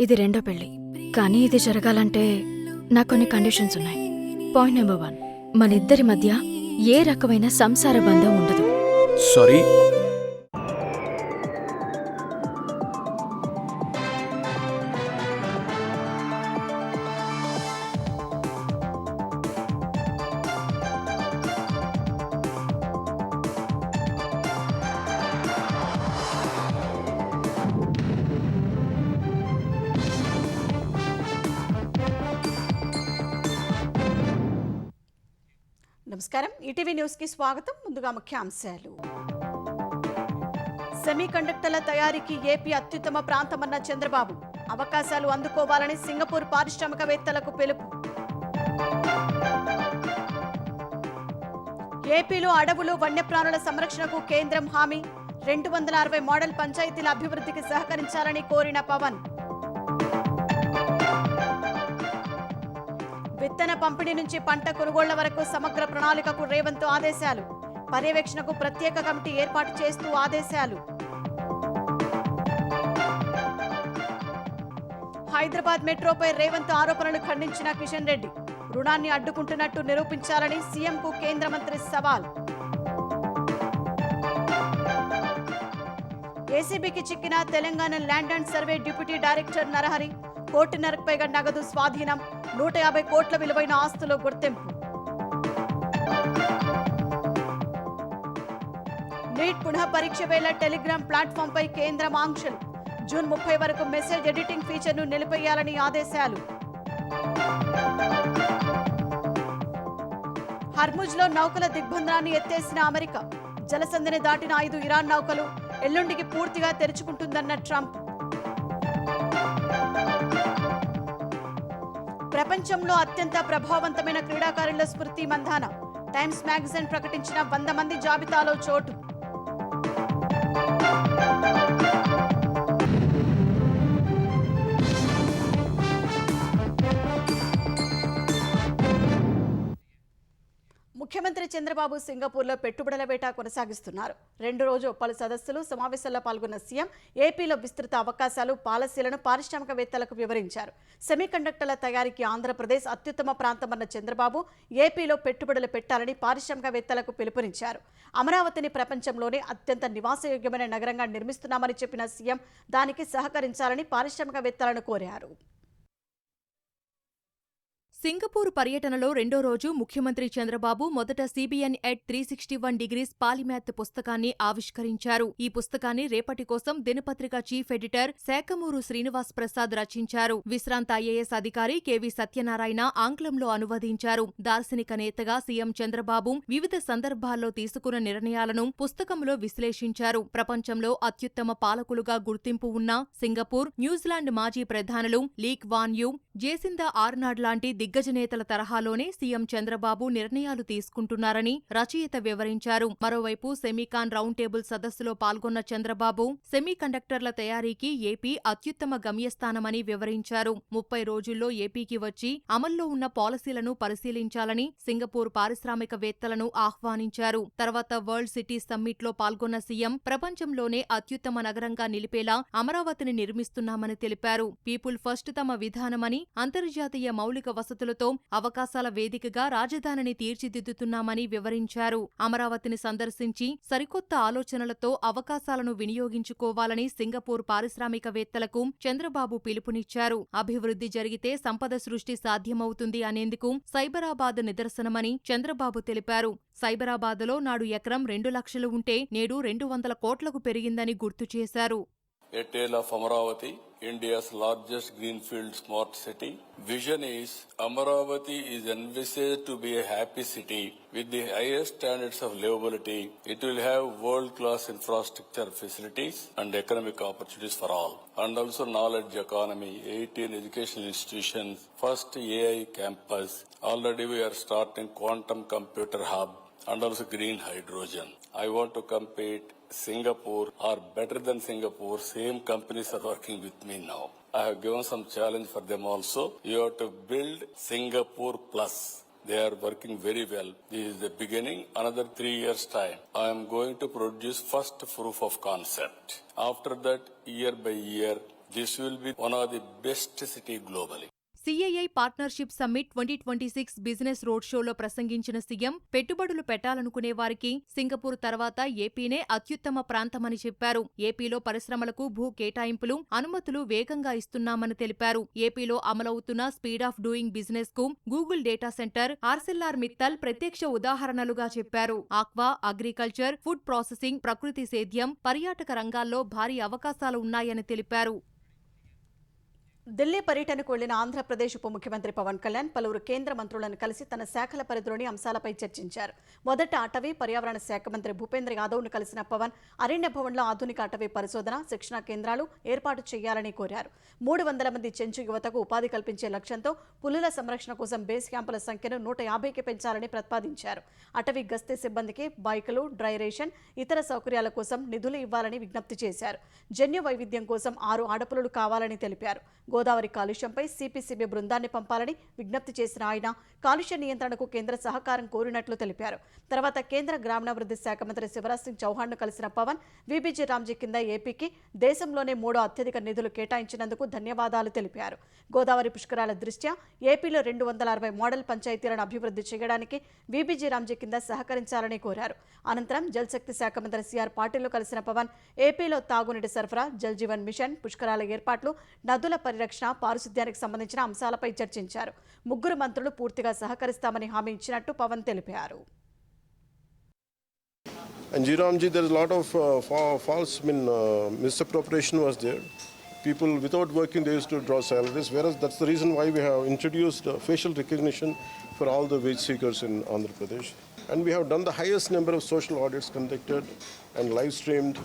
ఇది రెండో పెళ్లి. కానీ ఇది జరగాలంటే నాకు కొన్ని కండిషన్స్ ఉన్నాయి. పాయింట్ నెంబర్ 1, మనిద్దరి మధ్య ఏ రకమైన సంసార బంధం ఉండదు. సారీ, నమస్కారం, ఈటీవీ న్యూస్ కి స్వాగతం. ముందుగా ముఖ్యాంశాలు. సెమీ కండక్టర్ల తయారీకి ఏపీ అత్యుత్తమ ప్రాంతమన్న చంద్రబాబు. అవకాశాలు అందుకోవాలని సింగపూర్ పారిశ్రామికవేత్తలకు పిలుపు. ఏపీలో అడవులు వన్యప్రాణుల సంరక్షణకు కేంద్రం హామీ. 260 మోడల్ పంచాయతీల అభివృద్ధికి సహకరించాలని కోరిన పవన్. విత్తన పంపిణీ నుంచి పంట కొనుగోళ్ల వరకు సమగ్ర ప్రణాళికకు రేవంత్ ఆదేశాలు. పర్యవేక్షణకు ప్రత్యేక కమిటీ ఏర్పాటు చేస్తూ ఆదేశాలు. హైదరాబాద్ మెట్రోపై రేవంత్ ఆరోపణలు ఖండించిన కిషన్ రెడ్డి. రుణాన్ని అడ్డుకుంటున్నట్టు నిరూపించాలని సీఎంకు కేంద్ర మంత్రి సవాల్. ఏసీబీకి చిక్కిన Telangana land and survey deputy director Narahari. 1.5 కోట్ల నగదు స్వాధీనం. 150 కోట్ల విలువైన ఆస్తుల గుర్తింపు. నీట్ పునః పరీక్ష వేళ టెలిగ్రామ్ ప్లాట్ఫామ్ పై కేంద్రం ఆంక్షలు. జూన్ 30 వరకు మెసేజ్ ఎడిటింగ్ ఫీచర్ను నిలిపేయాలని ఆదేశాలు. హర్ముజ్ లో నౌకల దిగ్బంధనాన్ని ఎత్తేసిన అమెరికా. జలసంధిని దాటిన 5 ఇరాన్ నౌకలు. ఎల్లుండికి పూర్తిగా తెరుచుకుంటుందన్న ట్రంప్. ప్రపంచంలో అత్యంత ప్రభావవంతమైన క్రీడాకారుల స్మృతి మంధాన. టైమ్స్ మ్యాగజైన్ ప్రకటించిన 100 మంది జాబితాలో చోటు. ముఖ్యమంత్రి చంద్రబాబు సింగపూర్లో పెట్టుబడుల వేట కొనసాగిస్తున్నారు. 2 రోజులు పలు సదస్సులు, సమావేశాల్లో పాల్గొన్న సీఎం ఏపీలో విస్తృత అవకాశాలు, పాలసీలను పారిశ్రామికవేత్తలకు వివరించారు. సెమీ కండక్టర్ల తయారీకి ఆంధ్రప్రదేశ్ అత్యుత్తమ ప్రాంతమన్న చంద్రబాబు ఏపీలో పెట్టుబడులు పెట్టాలని పారిశ్రామికవేత్తలకు పిలుపునిచ్చారు. అమరావతిని ప్రపంచంలోనే అత్యంత నివాసయోగ్యమైన నగరంగా నిర్మిస్తున్నామని చెప్పిన సీఎం దానికి సహకరించాలని పారిశ్రామికవేత్తలను కోరారు. సింగపూర్ పర్యటనలో రెండో రోజు ముఖ్యమంత్రి చంద్రబాబు మొదట CBN ఎట్ 361 డిగ్రీస్ పాలిమ్యాథ్ పుస్తకాన్ని ఆవిష్కరించారు. ఈ పుస్తకాన్ని రేపటి కోసం దినపత్రిక చీఫ్ ఎడిటర్ శాఖమూరు శ్రీనివాస్ ప్రసాద్ రచించారు. విశ్రాంత IAS అధికారి KV సత్యనారాయణ ఆంగ్లంలో అనువదించారు. దార్శనిక నేతగా సీఎం చంద్రబాబు వివిధ సందర్భాల్లో తీసుకున్న నిర్ణయాలను పుస్తకంలో విశ్లేషించారు. ప్రపంచంలో అత్యుత్తమ పాలకులుగా గుర్తింపు ఉన్న సింగపూర్, న్యూజిలాండ్ మాజీ ప్రధానులు లీక్ వాన్ యూ, జేసిందా ఆర్నాడ్ లాంటి దిగ్గజ నేతల తరహాలోనే సీఎం చంద్రబాబు నిర్ణయాలు తీసుకుంటున్నారని రచయిత వివరించారు. మరోవైపు సెమీకాన్ రౌండ్ టేబుల్ సదస్సులో పాల్గొన్న చంద్రబాబు సెమీ కండక్టర్ల తయారీకి ఏపీ అత్యుత్తమ గమ్యస్థానమని వివరించారు. 30 రోజుల్లో ఏపీకి వచ్చి అమల్లో ఉన్న పాలసీలను పరిశీలించాలని సింగపూర్ పారిశ్రామికవేత్తలను ఆహ్వానించారు. తర్వాత వరల్డ్ సిటీ సమ్మిట్లో పాల్గొన్న సీఎం ప్రపంచంలోనే అత్యుత్తమ నగరంగా నిలిపేలా అమరావతిని నిర్మిస్తున్నామని తెలిపారు. పీపుల్ ఫస్ట్ తమ విధానమని, అంతర్జాతీయ మౌలిక వసతులతో అవకాశాల వేదికగా రాజధానిని తీర్చిదిద్దుతున్నామని వివరించారు. అమరావతిని సందర్శించి సరికొత్త ఆలోచనలతో అవకాశాలను వినియోగించుకోవాలని సింగపూర్ పారిశ్రామికవేత్తలకు చంద్రబాబు పిలుపునిచ్చారు. అభివృద్ధి జరిగితే సంపద సృష్టి సాధ్యమవుతుంది అనేందుకు సైబరాబాద్ నిదర్శనమని చంద్రబాబు తెలిపారు. సైబరాబాద్లో నాడు ఎకరం 2 లక్షలు ఉంటే నేడు 200 కోట్లకు పెరిగిందని గుర్తు చేశారు. A tale of Amaravati, India's largest greenfield smart city. Vision is Amaravati is envisaged to be a happy city with the highest standards of livability. It will have world-class infrastructure facilities and economic opportunities for all. And also knowledge economy, 18 educational institutions, first AI campus. Already we are starting quantum computer hub and also green hydrogen. I want to compete Singapore or better than Singapore. Same companies are working with me now. I have given some challenge for them also. You have to build Singapore Plus. They are working very well. This is the beginning. Another 3 years time, I am going to produce first proof of concept. After that, year by year, This will be one of the best city globally. CII partnership summit 2026 business road షోలో ప్రసంగించిన CM పెట్టుబడులు పెట్టాలనుకునే వారికి Singapore తర్వాత ఏపీనే అత్యుత్తమ ప్రాంతమని చెప్పారు. ఏపీలో పరిశ్రమలకు భూ కేటాయింపులు, అనుమతులు వేగంగా ఇస్తున్నామని తెలిపారు. ఏపీలో అమలవుతున్న స్పీడ్ ఆఫ్ డూయింగ్ బిజినెస్ కు గూగుల్ డేటా సెంటర్, ఆర్సెల్ఆర్ మిత్తల్ ప్రత్యక్ష ఉదాహరణలుగా చెప్పారు. ఆక్వా, అగ్రికల్చర్, ఫుడ్ ప్రాసెసింగ్, ప్రకృతి సేద్యం, పర్యాటక రంగాల్లో భారీ అవకాశాలు ఉన్నాయని తెలిపారు. ఢిల్లీ పర్యటనకు వెళ్లిన ఆంధ్రప్రదేశ్ ఉప ముఖ్యమంత్రి పవన్ కళ్యాణ్ పలువురు కేంద్ర మంత్రులను కలిసి తన శాఖల పరిధిలోని అంశాలపై చర్చించారు. మొదట అటవీ, పర్యావరణ శాఖ మంత్రి భూపేంద్ర యాదవ్ను కలిసిన పవన్ అరణ్య భవన్లో ఆధునిక అటవీ పరిశోధన, శిక్షణ కేంద్రాలు ఏర్పాటు చేయాలని కోరారు. 300 మంది చెంచు యువతకు ఉపాధి కల్పించే లక్ష్యంతో పులుల సంరక్షణ కోసం బేస్ క్యాంపుల సంఖ్యను 150కి పెంచాలని ప్రతిపాదించారు. అటవీ గస్తీ సిబ్బందికి బైకులు, డ్రై రేషన్, ఇతర సౌకర్యాల కోసం నిధులు ఇవ్వాలని విజ్ఞప్తి చేశారు. జన్యు వైవిధ్యం కోసం 6 ఆడపులులు కావాలని తెలిపారు. గోదావరి కాలుష్యంపై సిపిసిబి బృందాన్ని పంపాలని విజ్ఞప్తి చేసిన ఆయన కాలుష్య నియంత్రణకు కేంద్ర సహకారం కోరినట్లు తెలిపారు. తర్వాత కేంద్ర గ్రామీణాభివృద్ధి శాఖ మంత్రి శివరాజ్ సింగ్ చౌహాన్ను కలిసిన పవన్ విబిజి రామ్జీ కింద ఏపీకి దేశంలోనే 3వ అత్యధిక నిధులు కేటాయించినందుకు ధన్యవాదాలు తెలిపారు. గోదావరి పుష్కరాల దృష్ట్యా ఏపీలో 260 మోడల్ పంచాయతీలను అభివృద్ధి చేయడానికి విబిజి రామ్జీ కింద సహకరించాలని కోరారు. అనంతరం జలశక్తి శాఖ మంత్రి సిఆర్ పాటిల్ను కలిసిన పవన్ ఏపీలో తాగునీటి సరఫరా, జల్ జీవన్ మిషన్, పుష్కరాల ఏర్పాట్లు, నదుల పరిరక్షణ, పారిశుద్ధ్యానికి సంబంధించిన అంశాలపై చర్చించారు. ముగ్గురు మంత్రులు పూర్తిగా సహకరిస్తామని హామీ ఇచ్చినట్టు పవన్ తెలిపారు. And Jiramji, there is a lot of false misappropriation was there. People without working, they used to draw salaries, whereas that's the reason why we have introduced facial recognition for all the wage seekers in Andhra Pradesh. And we have done the highest number of social audits conducted and live streamed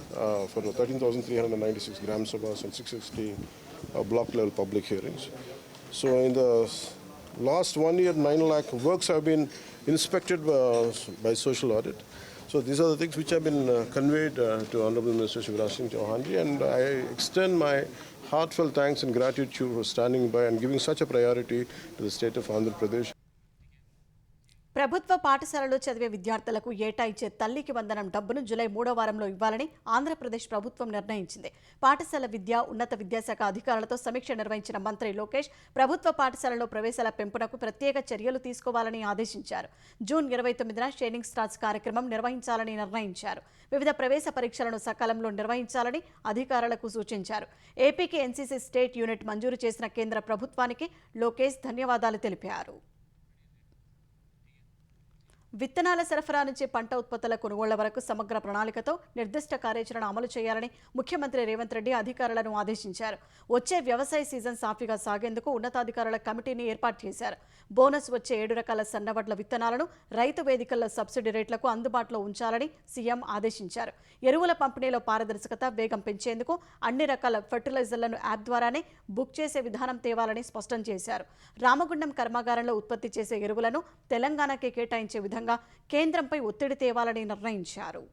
for 13,396 Gram Sabhas and 660 block level public hearings. So in the last 1 year, 9 lakh works have been inspected by social audit. So these are the things which have been conveyed to Honorable Minister Shivraj Singh Chauhan ji, and I extend my heartfelt thanks and gratitude for standing by and giving such a priority to the state of Andhra Pradesh. ప్రభుత్వ పాఠశాలలో చదివే విద్యార్థులకు ఏటా ఇచ్చే తల్లికి వందనం డబ్బును July 3వ వారంలో ఇవ్వాలని ఆంధ్రప్రదేశ్ ప్రభుత్వం నిర్ణయించింది. పాఠశాల విద్య, ఉన్నత విద్యాశాఖ అధికారులతో సమీక్ష నిర్వహించిన మంత్రి లోకేష్ ప్రభుత్వ పాఠశాలలో ప్రవేశాల పెంపునకు ప్రత్యేక చర్యలు తీసుకోవాలని ఆదేశించారు. జూన్ 29న షైనింగ్ స్టార్స్ కార్యక్రమం నిర్వహించాలని నిర్ణయించారు. వివిధ ప్రవేశ పరీక్షలను సకాలంలో నిర్వహించాలని అధికారులకు సూచించారు. ఏపీకి ఎన్సీసీ స్టేట్ యూనిట్ మంజూరు చేసిన కేంద్ర ప్రభుత్వానికి లోకేష్ ధన్యవాదాలు తెలిపారు. విత్తనాల సరఫరా నుంచి పంట ఉత్పత్తుల కొనుగోళ్ల వరకు సమగ్ర ప్రణాళికతో నిర్దిష్ట కార్యాచరణ అమలు చేయాలని ముఖ్యమంత్రి రేవంత్ రెడ్డి అధికారులను ఆదేశించారు. వచ్చే వ్యవసాయ సీజన్ సాఫీగా సాగేందుకు ఉన్నతాధికారుల కమిటీని ఏర్పాటు చేశారు. బోనస్ వచ్చే 7 రకాల సన్నవడ్ల విత్తనాలను రైతు వేదికల్లో సబ్సిడీ రేట్లకు అందుబాటులో ఉంచాలని సీఎం ఆదేశించారు. ఎరువుల పంపిణీలో పారదర్శకత, వేగం పెంచేందుకు అన్ని రకాల ఫెర్టిలైజర్లను యాప్ ద్వారానే బుక్ చేసే విధానం తేవాలని స్పష్టం చేశారు. రామగుండం కర్మాగారంలో ఉత్పత్తి చేసే ఎరువులను తెలంగాణకే కేటాయించే విధంగా కేంద్రంపై ఒత్తిడి తేవాలని నిర్ణయించారు.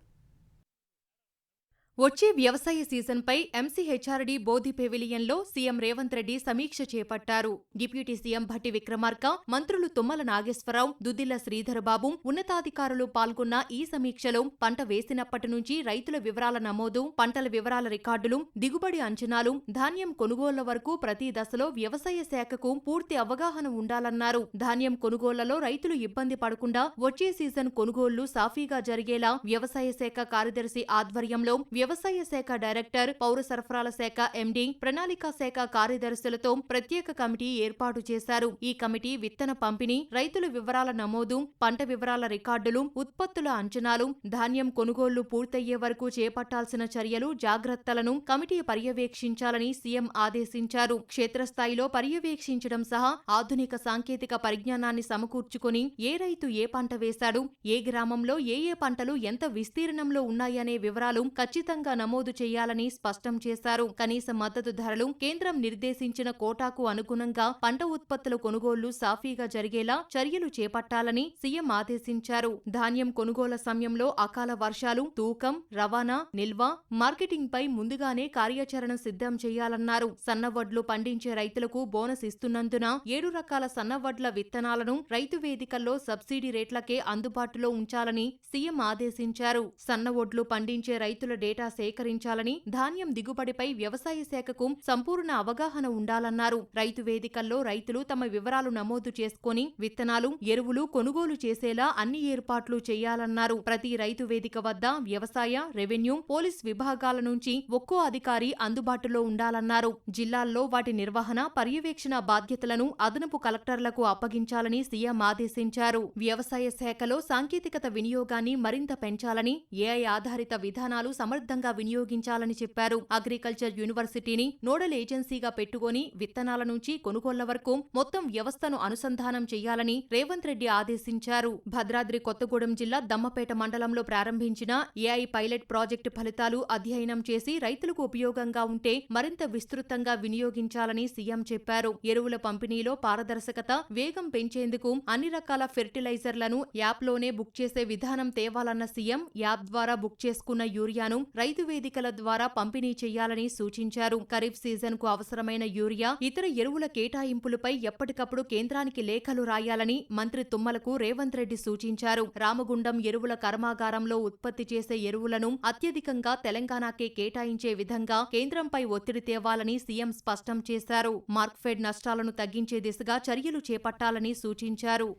వచ్చే వ్యవసాయ సీజన్పై ఎంసీహెచ్ఆర్డీ బోధి పెవిలియన్లో సీఎం రేవంత్ రెడ్డి సమీక్ష చేపట్టారు. డిప్యూటీ సీఎం భట్టి విక్రమార్క, మంత్రులు తుమ్మల నాగేశ్వరరావు, దుద్దిళ్ల శ్రీధరబాబు, ఉన్నతాధికారులు పాల్గొన్న ఈ సమీక్షలో పంట వేసినప్పటి నుంచి రైతుల వివరాల నమోదు, పంటల వివరాల రికార్డులు, దిగుబడి అంచనాలు, ధాన్యం కొనుగోళ్ల వరకు ప్రతి దశలో వ్యవసాయ శాఖకు పూర్తి అవగాహన ఉండాలన్నారు. ధాన్యం కొనుగోళ్లలో రైతులు ఇబ్బంది పడకుండా వచ్చే సీజన్ కొనుగోళ్లు సాఫీగా జరిగేలా వ్యవసాయ శాఖ కార్యదర్శి ఆధ్వర్యంలో వ్యవసాయ శాఖ డైరెక్టర్, పౌర సరఫరాల శాఖ ఎండీ, ప్రణాళికా శాఖ కార్యదర్శులతో ప్రత్యేక కమిటీ ఏర్పాటు చేశారు. ఈ కమిటీ విత్తన పంపిణీ, రైతుల వివరాల నమోదు, పంట వివరాల రికార్డులు, ఉత్పత్తుల అంచనాలు, ధాన్యం కొనుగోళ్లు పూర్తయ్యే వరకు చేపట్టాల్సిన చర్యలు, జాగ్రత్తలను కమిటీ పర్యవేక్షించాలని సీఎం ఆదేశించారు. క్షేత్రస్థాయిలో పర్యవేక్షించడం సహా ఆధునిక సాంకేతిక పరిజ్ఞానాన్ని సమకూర్చుకుని ఏ రైతు ఏ పంట వేశాడు, ఏ గ్రామంలో ఏ పంటలు ఎంత విస్తీర్ణంలో ఉన్నాయనే వివరాలు ఖచ్చితంగా నమోదు చేయాలని స్పష్టం చేశారు. కనీస మద్దతు ధరలు, కేంద్రం నిర్దేశించిన కోటాకు అనుగుణంగా పంట ఉత్పత్తుల కొనుగోళ్లు సాఫీగా జరిగేలా చర్యలు చేపట్టాలని సీఎం ఆదేశించారు. ధాన్యం కొనుగోళ్ల సమయంలో అకాల వర్షాలు, తూకం, రవాణా, నిల్వ, మార్కెటింగ్ పై ముందుగానే కార్యాచరణ సిద్ధం చేయాలన్నారు. సన్నవడ్లు పండించే రైతులకు బోనస్ ఇస్తున్నందున 7 రకాల సన్నవడ్ల విత్తనాలను రైతు వేదికల్లో సబ్సిడీ రేట్లకే అందుబాటులో ఉంచాలని సీఎం ఆదేశించారు. సన్నవడ్లు పండించే రైతుల డేటా డేటా సేకరించాలని, ధాన్యం దిగుబడిపై వ్యవసాయ శాఖకు సంపూర్ణ అవగాహన ఉండాలన్నారు. రైతు వేదికల్లో రైతులు తమ వివరాలు నమోదు చేసుకుని విత్తనాలు, ఎరువులు కొనుగోలు చేసేలా అన్ని ఏర్పాట్లు చేయాలన్నారు. ప్రతి రైతు వేదిక వద్ద వ్యవసాయ, రెవెన్యూ, పోలీస్ విభాగాల నుంచి ఒక్కో అధికారి అందుబాటులో ఉండాలన్నారు. జిల్లాల్లో వాటి నిర్వహణ, పర్యవేక్షణ బాధ్యతలను అదనపు కలెక్టర్లకు అప్పగించాలని సీఎం ఆదేశించారు. వ్యవసాయ శాఖలో సాంకేతికత వినియోగాన్ని మరింత పెంచాలని, ఏఐ ఆధారిత విధానాలు సమర్థంగా వినియోగించాలని చెప్పారు. అగ్రికల్చర్ యూనివర్సిటీని నోడల్ ఏజెన్సీగా పెట్టుకుని విత్తనాల నుంచి కొనుగోళ్ల వరకు మొత్తం వ్యవస్థను అనుసంధానం చేయాలని రేవంత్ రెడ్డి ఆదేశించారు. భద్రాద్రి కొత్తగూడెం జిల్లా దమ్మపేట మండలంలో ప్రారంభించిన ఏఐ పైలట్ ప్రాజెక్టు ఫలితాలు అధ్యయనం చేసి రైతులకు ఉపయోగంగా ఉంటే మరింత విస్తృతంగా వినియోగించాలని సీఎం చెప్పారు. ఎరువుల పంపిణీలో పారదర్శకత, వేగం పెంచేందుకు అన్ని రకాల ఫెర్టిలైజర్లను యాప్లోనే బుక్ చేసే విధానం తేవాలన్న సీఎం యాప్ ద్వారా బుక్ చేసుకున్న యూరియాను రైతు వేదికల ద్వారా పంపిణీ చేయాలని సూచించారు. ఖరీఫ్ సీజన్ కు అవసరమైన యూరియా, ఇతర ఎరువుల కేటాయింపులపై ఎప్పటికప్పుడు కేంద్రానికి లేఖలు రాయాలని మంత్రి తుమ్మలకు రేవంత్ రెడ్డి సూచించారు. రామగుండం ఎరువుల కర్మాగారంలో ఉత్పత్తి చేసే ఎరువులను అత్యధికంగా తెలంగాణకే కేటాయించే విధంగా కేంద్రంపై ఒత్తిడి తేవాలని సీఎం స్పష్టం చేశారు. మార్క్ఫెడ్ నష్టాలను తగ్గించే దిశగా చర్యలు చేపట్టాలని సూచించారు.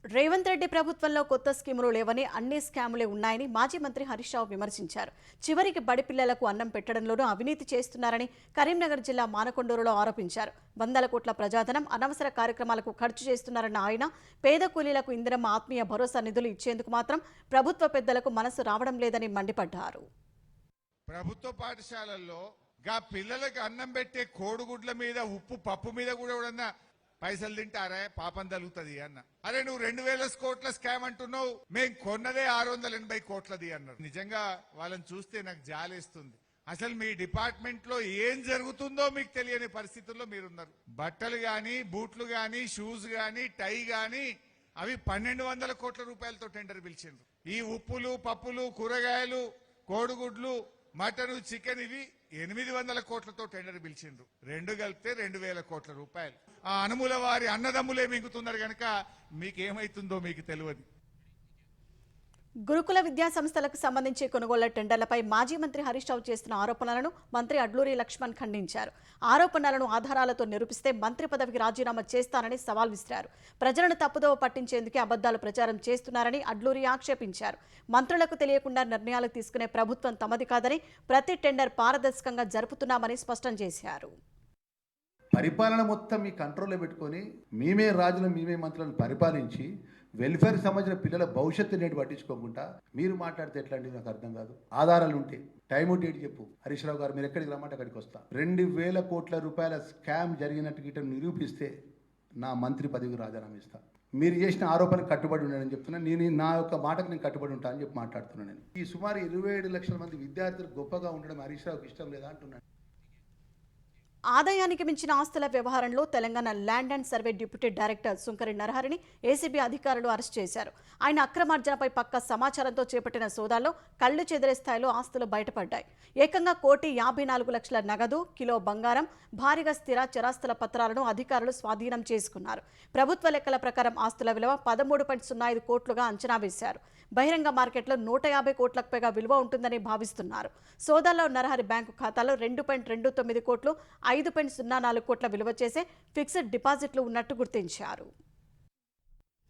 రేవంత్ రెడ్డి ప్రభుత్వంలో కొత్త స్కీములు లేవని, అన్ని స్కాములే ఉన్నాయని మాజీ మంత్రి హరీష్ రావు విమర్శించారు. చివరికి బడి పిల్లలకు అన్నం పెట్టడంలోనూ అవినీతి చేస్తున్నారని కరీంనగర్ జిల్లా మానకొండూరులో ఆరోపించారు. వందల కోట్ల ప్రజాధనం అనవసర కార్యక్రమాలకు ఖర్చు చేస్తున్నారన్న ఆయన, పేద కూలీలకు ఇందిరమ్మ ఆత్మీయ భరోసా నిధులు ఇచ్చేందుకు మాత్రం ప్రభుత్వ పెద్దలకు మనసు రావడం లేదని మండిపడ్డారు. ప్రభుత్వ పాఠశాలల్లో పిల్లలకు అన్నం పెట్టే కోడిగుడ్ల మీద, ఉప్పు పప్పు మీద కూడా పైసలు తింటారా, పాపం తగులుతుంది అన్న. అరే నువ్వు 2000 కోట్ల స్కామ్ అంటున్నావు, మేం కొన్నదే 680 కోట్లది అన్నారు. నిజంగా వాళ్ళని చూస్తే నాకు జాలేస్తుంది. అసలు మీ డిపార్ట్మెంట్ లో ఏం జరుగుతుందో మీకు తెలియని పరిస్థితుల్లో మీరున్నారు. బట్టలు గాని, బూట్లు గాని, షూస్ గాని, టై గాని అవి 1200 కోట్ల రూపాయలతో టెండర్ పిలిచిండ్రు. ఈ ఉప్పులు, పప్పులు, కూరగాయలు, కోడిగుడ్లు, మటన్, చికెన్ ఇవి 800 కోట్లతో టెండర్ పిలిచిండ్రు. రెండు కలిపితే 2000 కోట్ల రూపాయలు. ఆ అనుముల వారి అన్నదమ్ములే మింగుతున్నారు కనుక మీకేమైతుందో మీకు తెలియదు. గురుకుల విద్యా సంస్థలకు సంబంధించి కొనుగోళ్ల టెండర్లపై మాజీ మంత్రి హరీష్ రావు చేస్తున్న ఆరోపణలను మంత్రి అడ్లూరి లక్ష్మణ్ ఖండించారు. ఆరోపణలను ఆధారాలతో నిరూపిస్తే మంత్రి పదవికి రాజీనామా చేస్తానని సవాల్ విసిరారు. ప్రజలను తప్పుదోవ పట్టించేందుకే అబద్దాలు ప్రచారం చేస్తున్నారని అడ్లూరి ఆక్షేపించారు. మంత్రులకు తెలియకుండా నిర్ణయాలు తీసుకునే ప్రభుత్వం తమది కాదని, ప్రతి టెండర్ పారదర్శకంగా జరుపుతున్నామని స్పష్టం చేశారు. పరిపాలన మొత్తం మీ కంట్రోల్లో పెట్టుకొని మేమే రాజులను, మేమే మంత్రులను పరిపాలించి వెల్ఫేర్కి సంబంధించిన పిల్లల భవిష్యత్తు నేటి పట్టించుకోకుండా మీరు మాట్లాడితే ఎట్లా అండి? నాకు అర్థం కాదు. ఆధారాలు ఉంటే టైం డేట్ చెప్పు. హరీష్ రావు గారు మీరు ఎక్కడికి రమ్మంటే అక్కడికి వస్తా. 2000 కోట్ల రూపాయల స్కామ్ జరిగినట్టు గిట్ట నిరూపిస్తే నా మంత్రి పదవికి రాజీనామా ఇస్తా. మీరు చేసిన ఆరోపణకు కట్టుబడి ఉన్నానని చెప్తున్నా. నేను నా యొక్క మాటకు నేను కట్టుబడి ఉంటా అని చెప్పి మాట్లాడుతున్నాను. నేను ఈ సుమారు 27 లక్షల మంది విద్యార్థులు గొప్పగా ఉండడం హరీష్ రావుకి ఇష్టం లేదా అంటున్నాను. ఆదాయానికి మించిన ఆస్తుల వ్యవహారంలో Telangana land and survey deputy director Sunkari నరహరిని ACB అధికారులు అరెస్ట్ చేశారు. ఆయన అక్రమార్జనపై పక్కా సమాచారంతో చేపట్టిన సోదాల్లో కళ్లు చెదిరే స్థాయిలో ఆస్తులు బయటపడ్డాయి. ఏకంగా 1,54,00,000 నగదు, కిలో బంగారం, భారీగా స్థిర చరాస్తుల పత్రాలను అధికారులు స్వాధీనం చేసుకున్నారు. ప్రభుత్వ లెక్కల ప్రకారం ఆస్తుల విలువ 13.05 కోట్లుగా అంచనా వేశారు. బహిరంగ మార్కెట్లో 150 కోట్లకు పైగా విలువ ఉంటుందని భావిస్తున్నారు. సోదాల్లో నరహరి బ్యాంకు ఖాతాలో 2.29 కోట్లు, 5.04 కోట్ల విలువ చేసే ఫిక్స్డ్ డిపాజిట్లు ఉన్నట్టు గుర్తించారు.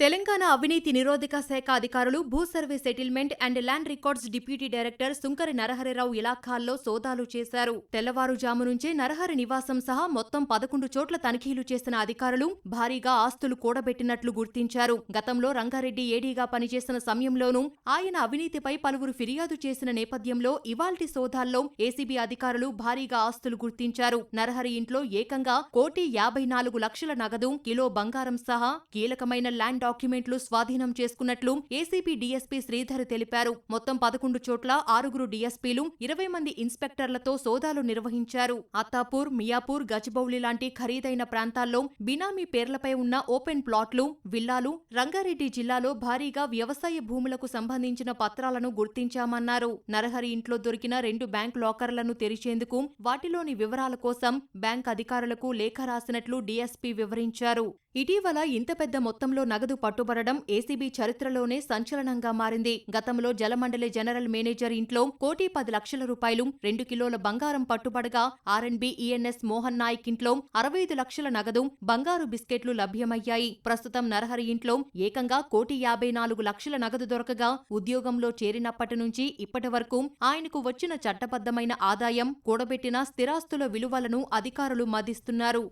తెలంగాణ అవినీతి నిరోధక శాఖ అధికారులు భూ survey settlement and land records deputy director సుంకరి నరహరిరావు ఇలాఖాల్లో సోదాలు చేశారు. తెల్లవారుజాము నుంచే నరహరి నివాసం సహా మొత్తం 11 చోట్ల తనిఖీలు చేసిన అధికారులు భారీగా ఆస్తులు కూడబెట్టినట్లు గుర్తించారు. గతంలో రంగారెడ్డి ఏడీగా పనిచేసిన సమయంలోనూ ఆయన అవినీతిపై పలువురు ఫిర్యాదు చేసిన నేపథ్యంలో ఇవాల్టి సోదాల్లో ఏసీబీ అధికారులు భారీగా ఆస్తులు గుర్తించారు. నరహరి ఇంట్లో ఏకంగా 1,54,00,000 నగదు, కిలో బంగారం సహా కీలకమైన ల్యాండ్ డాక్యుమెంట్లు స్వాధీనం చేసుకున్నట్లు ఏసీపీ డీఎస్పీ శ్రీధర్ తెలిపారు. మొత్తం 11 చోట్ల 6 డీఎస్పీలు, 20 మంది ఇన్స్పెక్టర్లతో సోదాలు నిర్వహించారు. అత్తాపూర్, మియాపూర్, గచ్చిబౌలి లాంటి ఖరీదైన ప్రాంతాల్లో బినామీ పేర్లపై ఉన్న ఓపెన్ ప్లాట్లు, విల్లాలు, రంగారెడ్డి జిల్లాలో భారీగా వ్యవసాయ భూములకు సంబంధించిన పత్రాలను గుర్తించామన్నారు. నరహరి ఇంట్లో దొరికిన 2 బ్యాంక్ లాకర్లను తెరిచేందుకు వాటిలోని వివరాల కోసం బ్యాంక్ అధికారులకు లేఖ రాసినట్లు డీఎస్పీ వివరించారు. ఇటీవల ఇంత పెద్ద మొత్తంలో నగదు పట్టుబడడం ఏసీబీ చరిత్రలోనే సంచలనంగా మారింది. గతంలో జలమండలి జనరల్ మేనేజర్ ఇంట్లో 1,10,00,000 రూపాయలు, 2 కిలోల బంగారం పట్టుబడగా ఆర్ఎండ్బీ ఈఎన్ఎస్ మోహన్ నాయక్ ఇంట్లో 65 లక్షల నగదు, బంగారు బిస్కెట్లు లభ్యమయ్యాయి. ప్రస్తుతం నరహరి ఇంట్లో ఏకంగా 1,54,00,000 నగదు దొరకగా ఉద్యోగంలో చేరినప్పటి నుంచి ఇప్పటి వరకు ఆయనకు వచ్చిన చట్టబద్ధమైన ఆదాయం, కూడబెట్టిన స్థిరాస్తుల విలువలను అధికారులు మదిస్తున్నారు.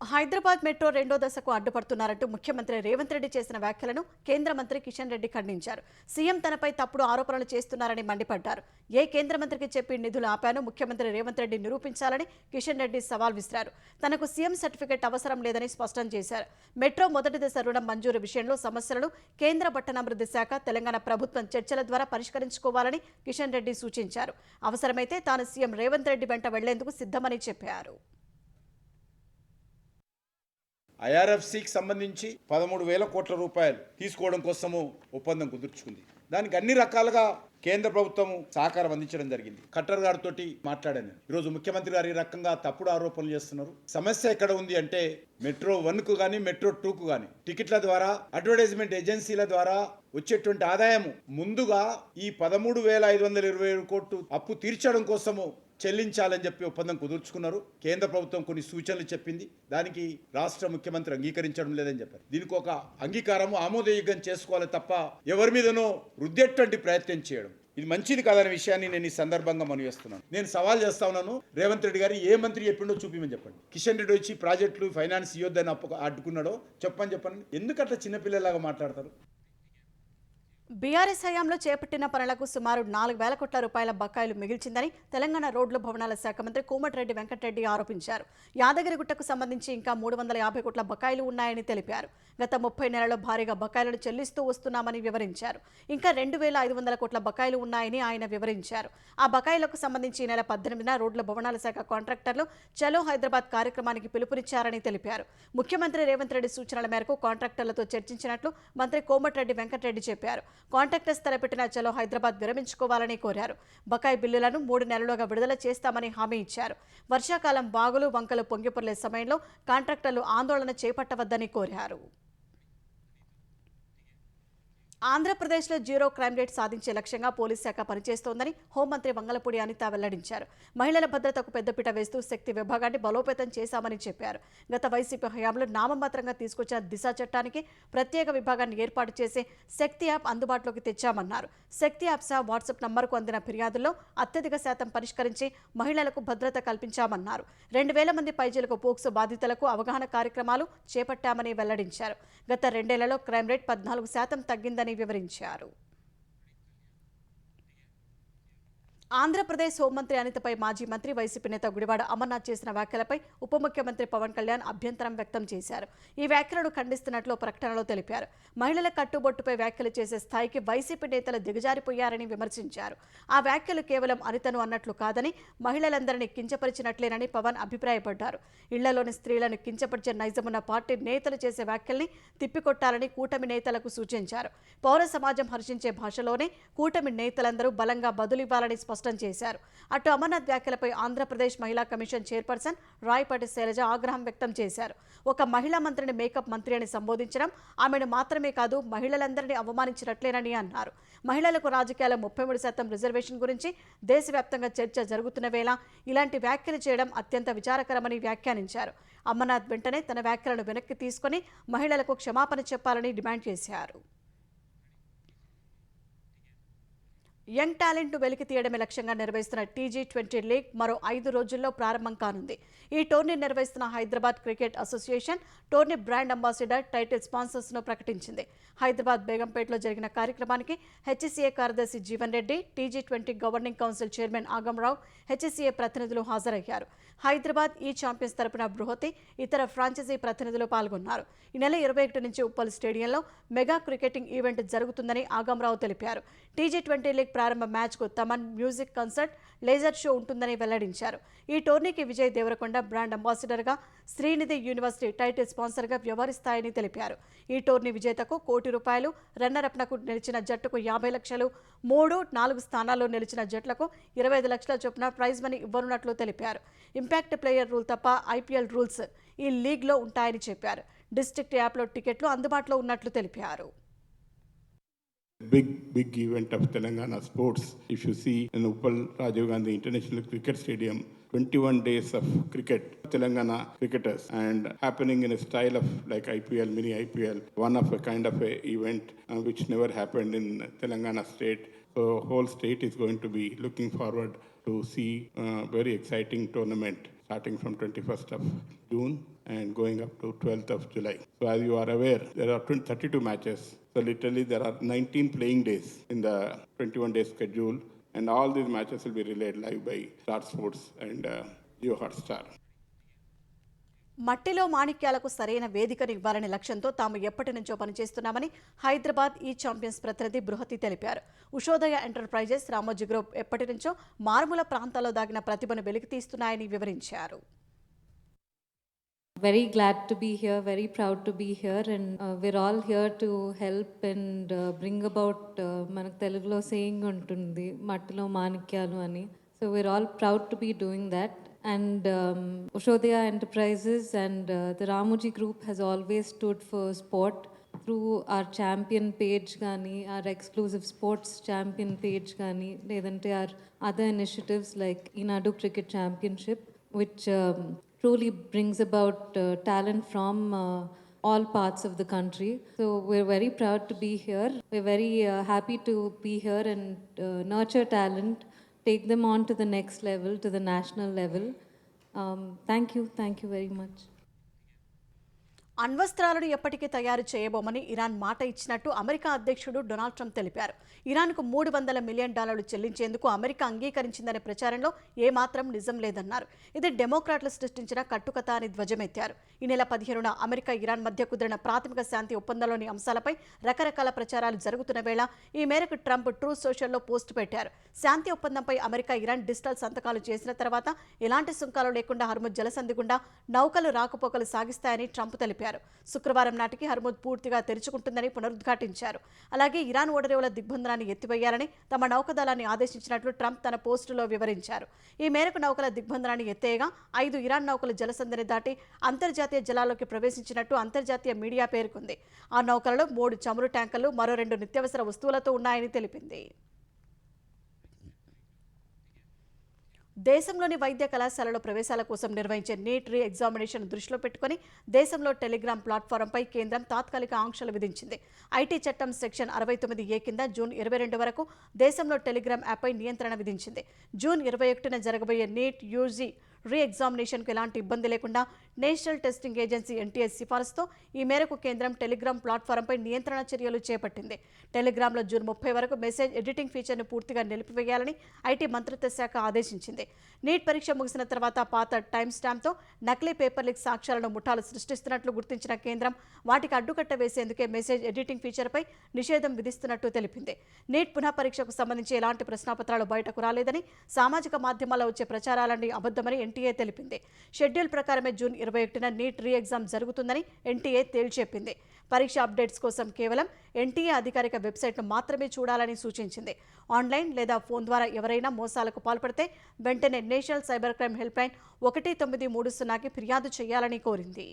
హైదరాబాద్ మెట్రో రెండో దశకు అడ్డుపడుతున్నారంటూ ముఖ్యమంత్రి రేవంత్ రెడ్డి చేసిన వ్యాఖ్యలను కేంద్ర మంత్రి కిషన్ రెడ్డి ఖండించారు. సీఎం తనపై తప్పుడు ఆరోపణలు చేస్తున్నారని మండిపడ్డారు. ఏ కేంద్ర మంత్రికి చెప్పి నిధులు ఆపాను ముఖ్యమంత్రి రేవంత్ రెడ్డి నిరూపించాలని కిషన్ రెడ్డి సవాల్ విసిరారు. తనకు సీఎం సర్టిఫికెట్ అవసరం లేదని స్పష్టం చేశారు. మెట్రో మొదటి దశ రుణం మంజూరు విషయంలో సమస్యలను కేంద్ర పట్టణాభివృద్ధి శాఖ, తెలంగాణ ప్రభుత్వం చర్చల ద్వారా పరిష్కరించుకోవాలని కిషన్ రెడ్డి సూచించారు. అవసరమైతే తాను సీఎం రేవంత్ రెడ్డి వెంట వెళ్లేందుకు సిద్ధమని చెప్పారు. ఐఆర్ఎఫ్సికి సంబంధించి 13,000 కోట్ల రూపాయలు తీసుకోవడం కోసము ఒప్పందం కుదుర్చుకుంది. దానికి అన్ని రకాలుగా కేంద్ర ప్రభుత్వం సహకారం అందించడం జరిగింది. ఖట్టర్ గారితో మాట్లాడాను. ఈరోజు ముఖ్యమంత్రి గారు ఈ రకంగా తప్పుడు ఆరోపణలు చేస్తున్నారు. సమస్య ఎక్కడ ఉంది అంటే మెట్రో 1కు కానీ మెట్రో 2కు కానీ టికెట్ల ద్వారా, అడ్వర్టైజ్మెంట్ ఏజెన్సీల ద్వారా వచ్చేటువంటి ఆదాయం ముందుగా ఈ 13,527 కోట్లు అప్పు తీర్చడం కోసము చెల్లించాలని చెప్పి ఒప్పందం కుదుర్చుకున్నారు. కేంద్ర ప్రభుత్వం కొన్ని సూచనలు చెప్పింది. దానికి రాష్ట్ర ముఖ్యమంత్రి అంగీకరించడం లేదని చెప్పారు. దీనికి ఒక అంగీకారము ఆమోదయోగ్యం చేసుకోవాలి తప్ప ఎవరి మీదనో రుద్దేటువంటి ప్రయత్నం చేయడం ఇది మంచిది కాదనే విషయాన్ని నేను ఈ సందర్భంగా మనవిస్తున్నాను. నేను సవాల్ చేస్తా ఉన్నాను, రేవంత్ రెడ్డి గారు ఏ మంత్రి చెప్పిండో చూపించమని చెప్పండి. కిషన్ రెడ్డి వచ్చి ప్రాజెక్టులు ఫైనాన్స్ ఇవ్వద్దని అడ్డుకున్నాడో చెప్పండి. ఎందుకు అట్లా చిన్నపిల్లలాగా మాట్లాడతారు? బీఆర్ఎస్ హయాంలో చేపట్టిన పనులకు సుమారు 4,000 కోట్ల రూపాయల బకాయిలు మిగిల్చిందని తెలంగాణ రోడ్లు భవనాల శాఖ మంత్రి కోమటిరెడ్డి వెంకటరెడ్డి ఆరోపించారు. యాదగిరిగుట్టకు సంబంధించి ఇంకా 350 కోట్ల బకాయిలు ఉన్నాయని తెలిపారు. గత 30 నెలల్లో భారీగా బకాయిలను చెల్లిస్తూ వస్తున్నామని వివరించారు. ఇంకా 2,500 కోట్ల బకాయిలు ఉన్నాయని ఆయన వివరించారు. ఆ బకాయిలకు సంబంధించి ఈ నెల 18న రోడ్ల భవనాల శాఖ కాంట్రాక్టర్లు చలో హైదరాబాద్ కార్యక్రమానికి పిలుపునిచ్చారని తెలిపారు. ముఖ్యమంత్రి రేవంత్ రెడ్డి సూచనల మేరకు కాంట్రాక్టర్లతో చర్చించినట్లు మంత్రి కోమటిరెడ్డి వెంకటరెడ్డి చెప్పారు. కాంట్రాక్టర్స్ తలపెట్టిన చలో హైదరాబాద్ విరమించుకోవాలని కోరారు. బకాయి బిల్లులను 3 నెలలుగా విడుదల చేస్తామని హామీ ఇచ్చారు. వర్షాకాలం బాగులు వంకలు పొంగిపొర్లే సమయంలో కాంట్రాక్టర్లు ఆందోళన చేపట్టవద్దని కోరారు. ఆంధ్రప్రదేశ్లో జీరో క్రైమ్ రేట్ సాధించే లక్ష్యంగా పోలీస్ శాఖ పనిచేస్తోందని హోంమంత్రి వంగలపూడి అనిత వెల్లడించారు. మహిళల భద్రతకు పెద్దపీట వేస్తూ శక్తి విభాగాన్ని బలోపేతం చేశామని చెప్పారు. గత వైసీపీ హయాంలో నామమాత్రంగా తీసుకొచ్చిన దిశ చట్టానికి ప్రత్యేక విభాగాన్ని ఏర్పాటు చేసి శక్తి యాప్ అందుబాటులోకి తెచ్చామన్నారు. శక్తి యాప్ సహా వాట్సాప్ నంబర్కు అందిన ఫిర్యాదుల్లో అత్యధిక శాతం పరిష్కరించి మహిళలకు భద్రత కల్పించామన్నారు. 2,000 మంది పైజీలకు పోక్సో బాధితులకు అవగాహన కార్యక్రమాలు చేపట్టామని వెల్లడించారు. గత 2 ఏళ్లలో క్రైమ్ రేట్ 14% తగ్గిందని వివరించారు. ఆంధ్రప్రదేశ్ హోంమంత్రి అనితపై మాజీ మంత్రి వైసీపీ నేత గుడివాడ అమర్నాథ్ చేసిన వ్యాఖ్యలపై ఉప ముఖ్యమంత్రి పవన్ కళ్యాణ్ అభ్యంతరం వ్యక్తం చేశారు. ఈ వ్యాఖ్యలను ఖండిస్తున్నట్లు ప్రకటనలో తెలిపారు. మహిళల కట్టుబొట్టుపై వ్యాఖ్యలు చేసే స్థాయికి వైసీపీ నేతలు దిగజారిపోయారని విమర్శించారు. ఆ వ్యాఖ్యలు కేవలం అనితను అన్నట్లు కాదని మహిళలందరినీ కించపరిచినట్లేనని పవన్ అభిప్రాయపడ్డారు. ఇళ్లలోని స్త్రీలను కించపరిచే నైజమున్న పార్టీ నేతలు చేసే వ్యాఖ్యల్ని తిప్పికొట్టాలని కూటమి నేతలకు సూచించారు. పౌర సమాజం హర్షించే భాషలోనే కూటమి నేతలందరూ బలంగా బదులివ్వాలని స్పష్టం చేశారు. అటు అమర్నాథ్ వ్యాఖ్యలపై ఆంధ్రప్రదేశ్ మహిళా కమిషన్ చైర్పర్సన్ రాయపాటి శైలజ ఆగ్రహం వ్యక్తం చేశారు. ఒక మహిళా మంత్రిని మేకప్ మంత్రి అని సంబోధించడం ఆమెను మాత్రమే కాదు మహిళలందరినీ అవమానించినట్లేనని అన్నారు. మహిళలకు రాజకీయాల 33% రిజర్వేషన్ గురించి దేశవ్యాప్తంగా చర్చ జరుగుతున్న వేళ ఇలాంటి వ్యాఖ్యలు చేయడం అత్యంత విచారకరమని వ్యాఖ్యానించారు. అమర్నాథ్ వెంటనే తన వ్యాఖ్యలను వెనక్కి తీసుకుని మహిళలకు క్షమాపణ చెప్పాలని డిమాండ్ చేశారు. యంగ్ టాలెంట్ను వెలికి తీయడమే లక్ష్యంగా నిర్వహిస్తున్న టీజీ20 లీగ్ మరో 5 రోజుల్లో ప్రారంభం కానుంది. ఈ టోర్నీ నిర్వహిస్తున్న Hyderabad cricket association tourney brand ambassador, title స్పాన్సర్స్ను ప్రకటించింది. హైదరాబాద్ బేగంపేటలో జరిగిన కార్యక్రమానికి హెచ్సీఏ కార్యదర్శి జీవన్ రెడ్డి, టీజీ20 governing council chairman Agamrao, HCA ప్రతినిధులు హాజరయ్యారు. హైదరాబాద్ ఈ ఛాంపియన్స్ తరపున బృహతి, ఇతర ఫ్రాంచైజీ ప్రతినిధులు పాల్గొన్నారు. ఈ నెల 21 నుంచి ఉప్పల్ స్టేడియంలో మెగా క్రికెటింగ్ ఈవెంట్ జరుగుతుందని ఆగంరావు తెలిపారు. టీజీ20 లీగ్ ప్రారంభ మ్యాచ్కు Thaman music concert, laser show ఉంటుందని వెల్లడించారు. ఈ టోర్నీకి విజయ్ దేవరకొండ బ్రాండ్ అంబాసిడర్గా, శ్రీనిధి యూనివర్సిటీ టైటిల్ స్పాన్సర్గా వ్యవహరిస్తాయని తెలిపారు. ఈ టోర్నీ విజేతకు ₹1,00,00,000, రన్నరప్నకు నిలిచిన జట్టుకు 50 లక్షలు, 3, 4 స్థానాల్లో నిలిచిన జట్లకు 25 లక్షల చొప్పున ప్రైజ్ మనీ ఇవ్వనున్నట్లు తెలిపారు. ఇంపాక్ట్ ప్లేయర్ రూల్ తప్ప ఐపీఎల్ రూల్స్ ఈ లీగ్లో ఉంటాయని చెప్పారు. డిస్ట్రిక్ట్ యాప్లో టికెట్లు అందుబాటులో ఉన్నట్లు తెలిపారు. Big event of Telangana sports. If you see in Uppal Rajiv Gandhi International Cricket Stadium, 21 days of cricket, Telangana cricketers, and happening in a style of like IPL, mini IPL, one of a kind of a event which never happened in Telangana state. So whole state is going to be looking forward to see very exciting tournament starting from 21st of June and going up to 12th of July. So as you are aware, there are 32 matches. So literally there are 19 playing days in the 21-day schedule, and all these matches will be relayed live by Star Sports and Jio Hotstar. మట్టిలో మాణిక్యాలకు సరైన వేదికను ఇవ్వాలనే లక్ష్యంతో తాము ఎప్పటి నుంచో పనిచేస్తున్నామని హైదరాబాద్ ఈ champions ప్రతినిధి బృహతి తెలిపారు. ఉషోదయ ఎంటర్ప్రైజెస్, రామోజీ గ్రూప్ ఎప్పటి నుంచో మారుమూల ప్రాంతాల్లో దాగిన ప్రతిభను వెలికితీస్తున్నాయని వివరించారు. Very glad to be here, very proud to be here, and we're all here to help and bring about manaku Telugulo saying untundi mattilo maanikyalu ani. So we're all proud to be doing that, and Ushodaya Enterprises and the Ramoji Group has always stood for sport through our champion page gani, our exclusive sports champion page gani, ledante our other initiatives like Inadu Cricket Championship, which truly brings about talent from all parts of the country. So we're very proud to be here. We're very happy to be here and nurture talent, take them on to the next level, to the national level. Thank you very much. అణ్వస్త్రాలను ఎప్పటికీ తయారు చేయబోమని Iran మాట ఇచ్చినట్టు America అధ్యక్షుడు Donald Trump తెలిపారు. ఇరాన్కు $300 million చెల్లించేందుకు America అంగీకరించిందనే ప్రచారంలో ఏమాత్రం నిజం లేదన్నారు. ఇది డెమోక్రాట్లు సృష్టించిన కట్టుకథ అని ధ్వజమెత్తారు. ఈ నెల 15న అమెరికా ఇరాన్ మధ్య కుదిరిన ప్రాథమిక శాంతి ఒప్పందంలోని అంశాలపై రకరకాల ప్రచారాలు జరుగుతున్న వేళ ఈ మేరకు ట్రంప్ ట్రూ సోషల్లో పోస్టు పెట్టారు. శాంతి ఒప్పందంపై అమెరికా ఇరాన్ డిజిటల్ సంతకాలు చేసిన తర్వాత ఎలాంటి సుంకాలు లేకుండా హర్ముద్ జలసంధి గుండా నౌకలు రాకపోకలు సాగిస్తాయని ట్రంప్ తెలిపారు. శుక్రవారం నాటికి హర్ముద్ పూర్తిగా తెరుచుకుంటుందని పునరుద్ఘాటించారు. అలాగే ఇరాన్ ఓడరేవుల దిగ్బంధనాన్ని ఎత్తివేయాలని తమ నౌకదళాన్ని ఆదేశించినట్లు ట్రంప్ తన పోస్టులో వివరించారు. ఈ మేరకు నౌకల దిగ్బంధనాన్ని ఎత్తేయగా 5 ఇరాన్ నౌకలు జలసంధిని దాటి అంతర్జాతీయ జలాల్లోకి ప్రవేశించినట్టు అంతర్జాతీయ మీడియా పేర్కొంది. ఆ నౌకలలో 3 చమురు ట్యాంకర్లు, మరో 2 నిత్యావసర వస్తువులతో ఉన్నాయని తెలిపింది. దేశంలోని వైద్య కళాశాలలో ప్రవేశాల కోసం నిర్వహించే నీట్ రీ ఎగ్జామినేషన్ దృష్టిలో పెట్టుకుని దేశంలో టెలిగ్రామ్ ప్లాట్ఫారంపై కేంద్రం తాత్కాలిక ఆంక్షలు విధించింది. ఐటీ చట్టం సెక్షన్ 69A కింద జూన్ 22 వరకు దేశంలో టెలిగ్రామ్ యాప్పై నియంత్రణ విధించింది. జూన్ 21న జరగబోయే నీట్ యూజీ రీ ఎగ్జామినేషన్కు ఎలాంటి ఇబ్బంది లేకుండా నేషనల్ టెస్టింగ్ ఏజెన్సీ NTA సిఫారసుతో ఈ మేరకు కేంద్రం టెలిగ్రామ్ ప్లాట్ఫారంపై నియంత్రణ చర్యలు చేపట్టింది. టెలిగ్రామ్లో జూన్ 30 వరకు మెసేజ్ ఎడిటింగ్ ఫీచర్ను పూర్తిగా నిలిపివేయాలని ఐటీ మంత్రిత్వ శాఖ ఆదేశించింది. నీట్ పరీక్ష ముగిసిన తర్వాత పాత టైమ్ స్టాంప్తో నకిలీ పేపర్ లీక్ సాక్ష్యాలను ముఠాలు సృష్టిస్తున్నట్లు గుర్తించిన కేంద్రం వాటికి అడ్డుకట్ట వేసేందుకే మెసేజ్ ఎడిటింగ్ ఫీచర్పై నిషేధం విధిస్తున్నట్టు తెలిపింది. నీట్ పునః పరీక్షకు సంబంధించి ఎలాంటి ప్రశ్నాపత్రాలు బయటకు రాలేదని, సామాజిక మాధ్యమాల్లో వచ్చే ప్రచారాలన్నీ అబద్ధమని NTA తెలిపింది. షెడ్యూల్ ప్రకారమే జూన్ 21న నీట్ రీ ఎగ్జామ్ జరుగుతుందని NTA తేల్చెప్పింది. పరీక్ష అప్డేట్స్ కోసం కేవలం NTA అధికారిక వెబ్సైట్ను మాత్రమే చూడాలని సూచించింది. ఆన్లైన్ లేదా ఫోన్ ద్వారా ఎవరైనా మోసాలకు పాల్పడితే వెంటనే national cyber crime helpline 1930కి ఫిర్యాదు చేయాలని కోరింది.